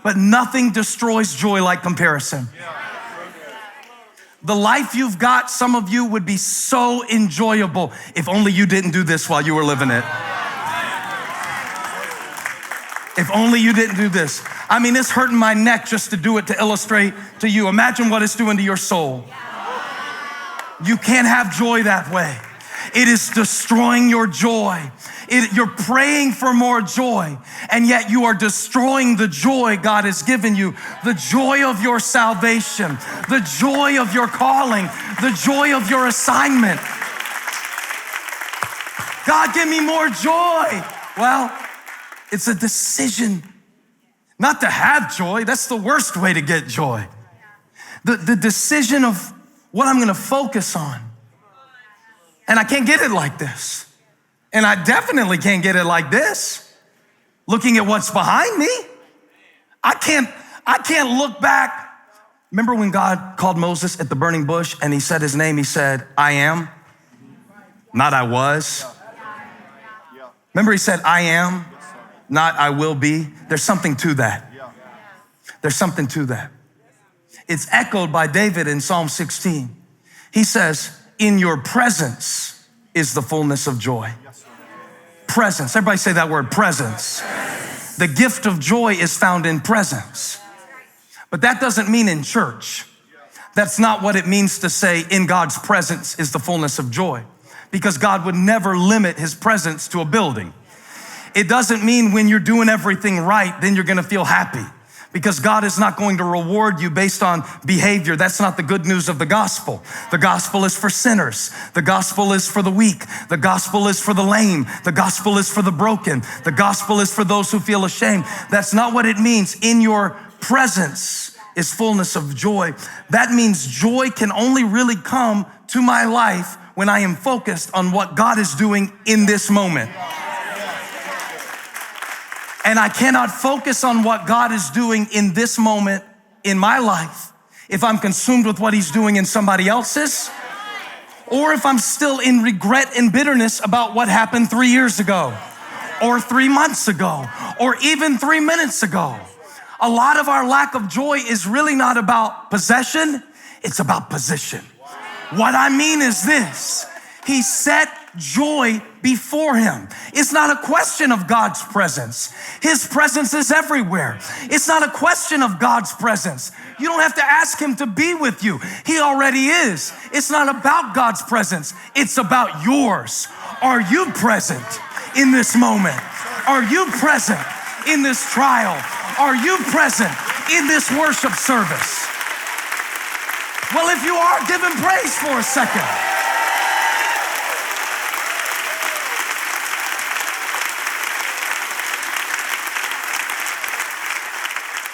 but nothing destroys joy like comparison. The life you've got, some of you, would be so enjoyable if only you didn't do this while you were living it. If only you didn't do this. I mean, it's hurting my neck just to do it, to illustrate to you. Imagine what it's doing to your soul. You can't have joy that way. It is destroying your joy. You're praying for more joy, and yet you are destroying the joy God has given you, the joy of your salvation, the joy of your calling, the joy of your assignment. God, give me more joy. Well, it's a decision not to have joy. That's the worst way to get joy. The decision of what I'm gonna focus on. And I can't get it like this. And I definitely can't get it like this. Looking at what's behind me. I can't look back. Remember when God called Moses at the burning bush and he said his name? He said, I am, not I was. Remember he said, I am, not I will be. There's something to that. There's something to that. It's echoed by David in Psalm 16. He says, in your presence is the fullness of joy. Presence. Everybody say that word, presence. The gift of joy is found in presence. But that doesn't mean in church. That's not what it means to say in God's presence is the fullness of joy, because God would never limit his presence to a building. It doesn't mean when you're doing everything right, then you're gonna feel happy, because God is not going to reward you based on behavior. That's not the good news of the gospel. The gospel is for sinners. The gospel is for the weak. The gospel is for the lame. The gospel is for the broken. The gospel is for those who feel ashamed. That's not what it means. In your presence is fullness of joy. That means joy can only really come to my life when I am focused on what God is doing in this moment. And I cannot focus on what God is doing in this moment in my life if I'm consumed with what he's doing in somebody else's, or if I'm still in regret and bitterness about what happened 3 years ago, or 3 months ago, or even 3 minutes ago. A lot of our lack of joy is really not about possession, it's about position. What I mean is this: he set joy before him. It's not a question of God's presence. His presence is everywhere. It's not a question of God's presence. You don't have to ask him to be with you. He already is. It's not about God's presence. It's about yours. Are you present in this moment? Are you present in this trial? Are you present in this worship service? Well, if you are, give him praise for a second.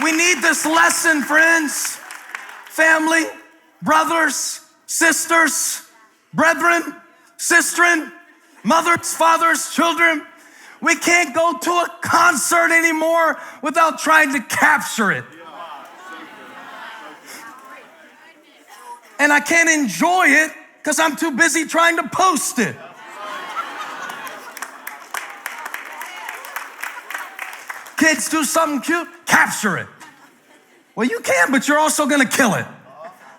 We need this lesson, friends, family, brothers, sisters, brethren, sistren, mothers, fathers, children. We can't go to a concert anymore without trying to capture it. And I can't enjoy it because I'm too busy trying to post it. Kids do something cute, capture it. Well, you can, but you're also gonna kill it.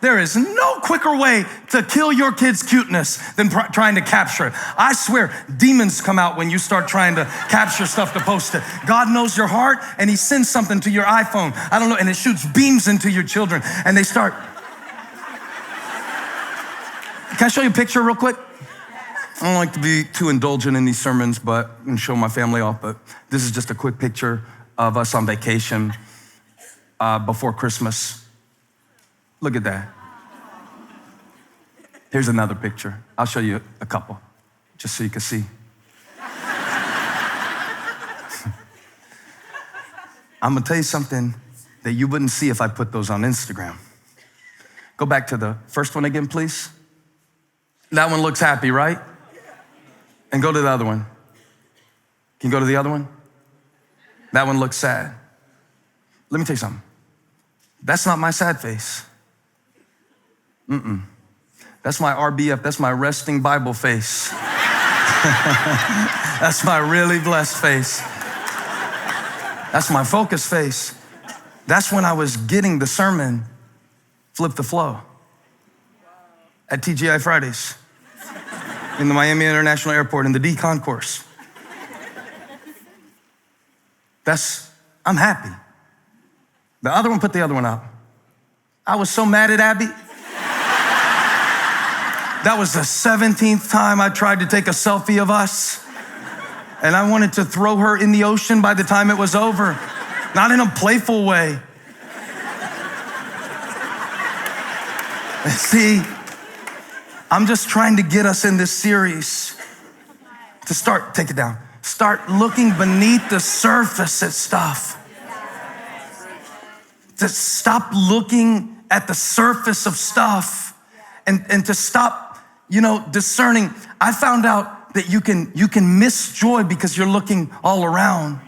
There is no quicker way to kill your kid's cuteness than trying to capture it. I swear, demons come out when you start trying to capture stuff to post it. God knows your heart, and he sends something to your iPhone, I don't know, and it shoots beams into your children, and they start. Can I show you a picture real quick? I don't like to be too indulgent in these sermons, but and show my family off, but this is just a quick picture of us on vacation before Christmas. Look at that. Here's another picture. I'll show you a couple, just so you can see. I'm gonna tell you something that you wouldn't see if I put those on Instagram. Go back to the first one again, please. That one looks happy, right? And go to the other one. Can you go to the other one? That one looks sad. Let me tell you something. That's not my sad face. That's my RBF, that's my resting Bible face. That's my really blessed face. That's my focus face. That's when I was getting the sermon, Flip the Flow, at TGI Fridays, in the Miami International Airport, in the D concourse. I'm happy. The other one, put the other one up. I was so mad at Abby. That was the 17th time I tried to take a selfie of us. And I wanted to throw her in the ocean by the time it was over. Not in a playful way. See, I'm just trying to get us in this series to take it down. Start looking beneath the surface at stuff. To stop looking at the surface of stuff and to stop, discerning. I found out that you can miss joy because you're looking all around.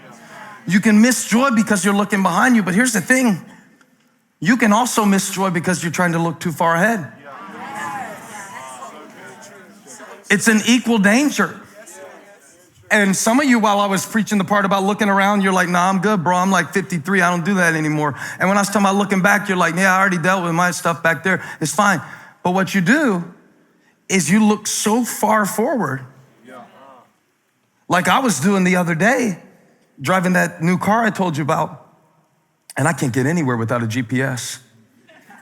You can miss joy because you're looking behind you. But here's the thing. You can also miss joy because you're trying to look too far ahead. It's an equal danger. And some of you, while I was preaching the part about looking around, you're like, nah, I'm good, bro. I'm like 53. I don't do that anymore. And when I was talking about looking back, you're like, yeah, I already dealt with my stuff back there. It's fine. But what you do is you look so far forward. Like I was doing the other day, driving that new car I told you about. And I can't get anywhere without a GPS.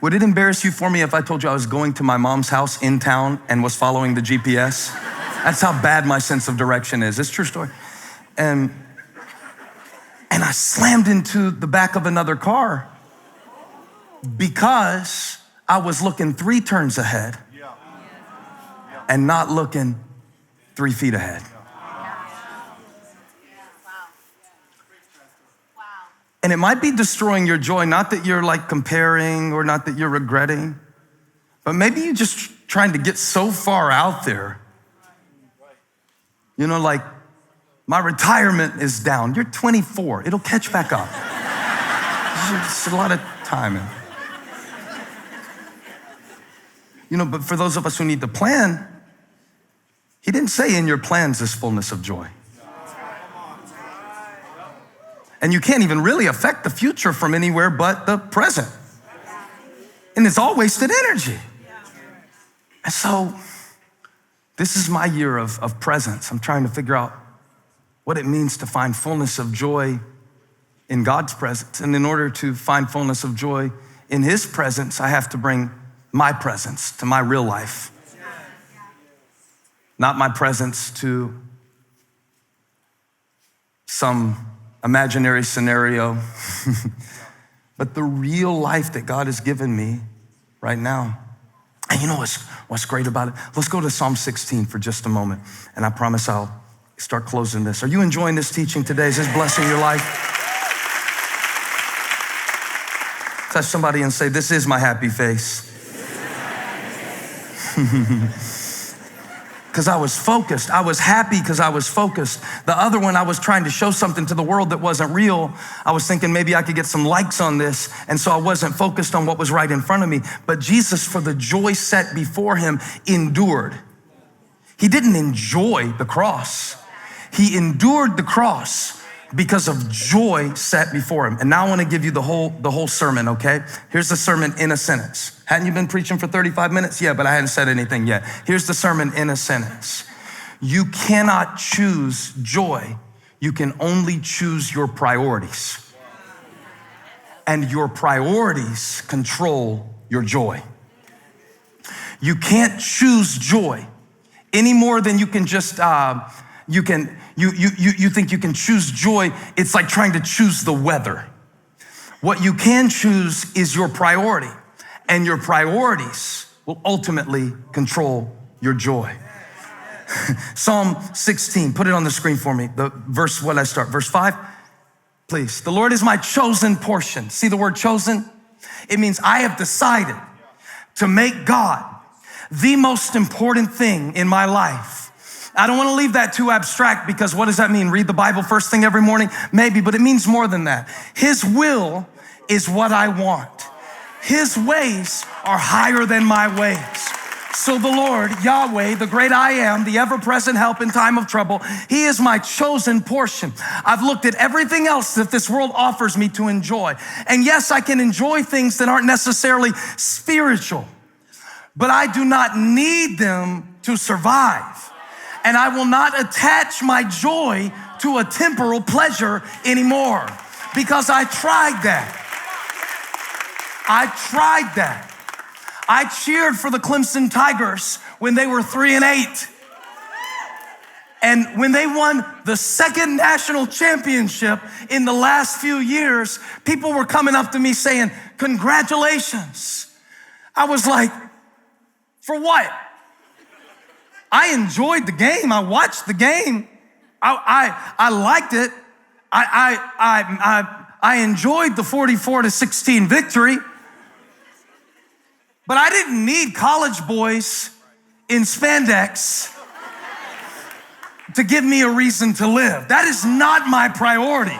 Would it embarrass you for me if I told you I was going to my mom's house in town and was following the GPS? That's how bad my sense of direction is. It's a true story. And I slammed into the back of another car because I was looking 3 turns ahead and not looking 3 feet ahead. And it might be destroying your joy, not that you're like comparing or not that you're regretting, but maybe you're just trying to get so far out there. Like my retirement is down. You're 24. It'll catch back up. It's a lot of time. But for those of us who need to plan, he didn't say in your plans is fullness of joy. And you can't even really affect the future from anywhere but the present. And it's all wasted energy. And so this is my year of presence. I'm trying to figure out what it means to find fullness of joy in God's presence. And in order to find fullness of joy in his presence, I have to bring my presence to my real life. Not my presence to some imaginary scenario, but the real life that God has given me right now. And you know what's great about it? Let's go to Psalm 16 for just a moment, and I promise I'll start closing this. Are you enjoying this teaching today? Is this blessing your life? Touch somebody and say, this is my happy face. Because I was focused. I was happy because I was focused. The other one, I was trying to show something to the world that wasn't real. I was thinking maybe I could get some likes on this, and so I wasn't focused on what was right in front of me. But Jesus, for the joy set before him, endured. He didn't enjoy the cross. He endured the cross because of joy set before him. And now I want to give you the whole sermon, okay? Here's the sermon in a sentence. Hadn't you been preaching for 35 minutes? Yeah, but I hadn't said anything yet. Here's the sermon in a sentence. You cannot choose joy. You can only choose your priorities. And your priorities control your joy. You can't choose joy any more than you can just, you think you can choose joy. It's like trying to choose the weather. What you can choose is your priority, and your priorities will ultimately control your joy. Psalm 16, put it on the screen for me. The verse, what I start, verse 5, please. The Lord is my chosen portion. See the word chosen? It means I have decided to make God the most important thing in my life. I don't want to leave that too abstract, because what does that mean? Read the Bible first thing every morning? Maybe, but it means more than that. His will is what I want. His ways are higher than my ways. So the Lord, Yahweh, the great I am, the ever-present help in time of trouble, he is my chosen portion. I've looked at everything else that this world offers me to enjoy. And yes, I can enjoy things that aren't necessarily spiritual, but I do not need them to survive. And I will not attach my joy to a temporal pleasure anymore, because I tried that. I cheered for the Clemson Tigers when they were 3-8. And when they won the second national championship in the last few years, people were coming up to me saying, congratulations. I was like, for what? I enjoyed the game. I watched the game. I liked it. I enjoyed the 44-16 victory. But I didn't need college boys in spandex to give me a reason to live. That is not my priority.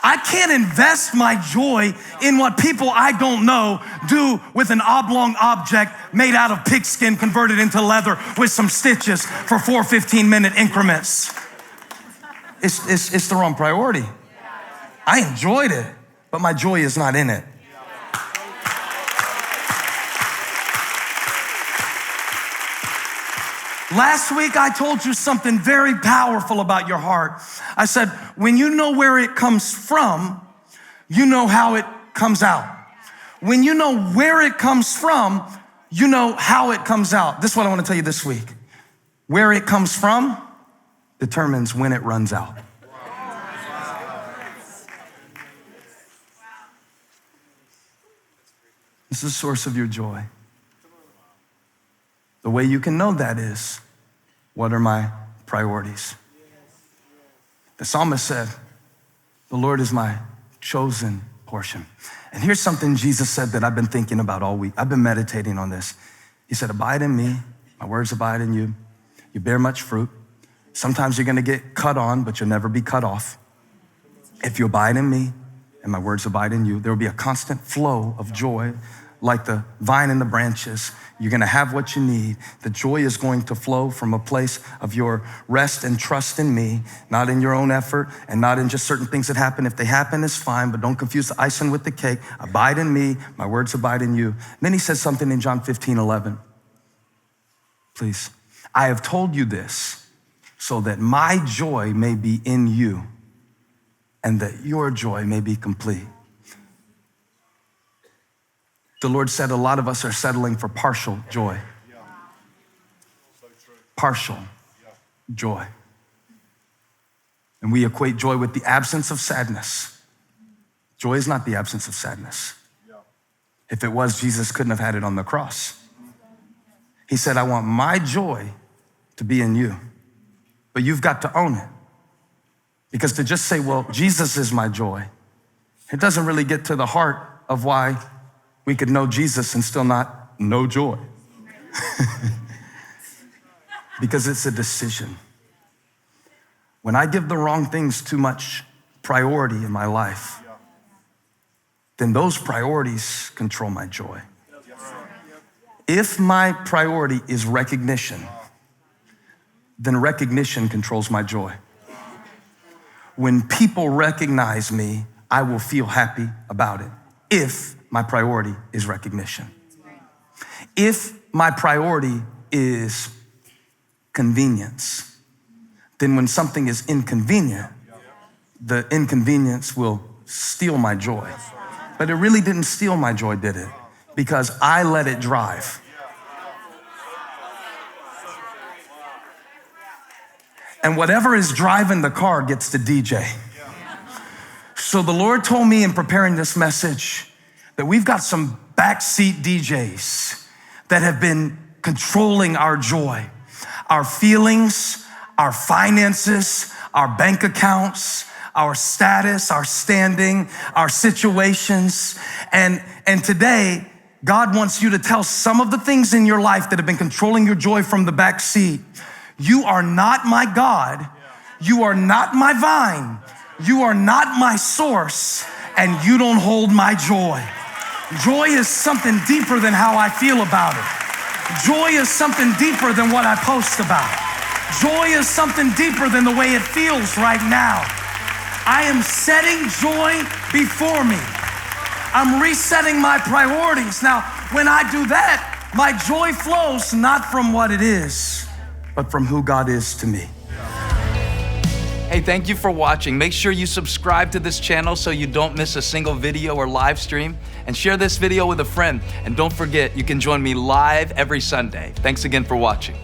I can't invest my joy in what people I don't know do with an oblong object made out of pigskin converted into leather with some stitches for 4 15-minute increments. It's the wrong priority. I enjoyed it, but my joy is not in it. Last week, I told you something very powerful about your heart. I said, when you know where it comes from, you know how it comes out. When you know where it comes from, you know how it comes out. This is what I want to tell you this week. Where it comes from determines when it runs out. This is the source of your joy. The way you can know that is, what are my priorities? The psalmist said, the Lord is my chosen portion. And here's something Jesus said that I've been thinking about all week. I've been meditating on this. He said, abide in me, my words abide in you. You bear much fruit. Sometimes you're gonna get cut on, but you'll never be cut off. If you abide in me and my words abide in you, there will be a constant flow of joy like the vine and the branches. You're gonna have what you need. The joy is going to flow from a place of your rest and trust in me, not in your own effort and not in just certain things that happen. If they happen, it's fine, but don't confuse the icing with the cake. Abide in me, my words abide in you. And then he says something in John 15:11. Please. I have told you this so that my joy may be in you and that your joy may be complete. The Lord said a lot of us are settling for partial joy. Partial joy. And we equate joy with the absence of sadness. Joy is not the absence of sadness. If it was, Jesus couldn't have had it on the cross. He said, I want my joy to be in you, but you've got to own it. Because to just say, well, Jesus is my joy, it doesn't really get to the heart of why we could know Jesus and still not know joy. Because it's a decision. When I give the wrong things too much priority in my life, then those priorities control my joy. If my priority is recognition, then recognition controls my joy. When people recognize me, I will feel happy about it. If my priority is recognition. If my priority is convenience, then when something is inconvenient, the inconvenience will steal my joy. But it really didn't steal my joy, did it? Because I let it drive. And whatever is driving the car gets to DJ. So the Lord told me in preparing this message that we've got some backseat DJs that have been controlling our joy, our feelings, our finances, our bank accounts, our status, our standing, our situations. And today, God wants you to tell some of the things in your life that have been controlling your joy from the back seat. You are not my God. You are not my vine. You are not my source, and you don't hold my joy. Joy is something deeper than how I feel about it. Joy is something deeper than what I post about. Joy is something deeper than the way it feels right now. I am setting joy before me. I'm resetting my priorities. Now, when I do that, my joy flows not from what it is, but from who God is to me. Hey, thank you for watching. Make sure you subscribe to this channel so you don't miss a single video or live stream, and share this video with a friend. And don't forget, you can join me live every Sunday. Thanks again for watching.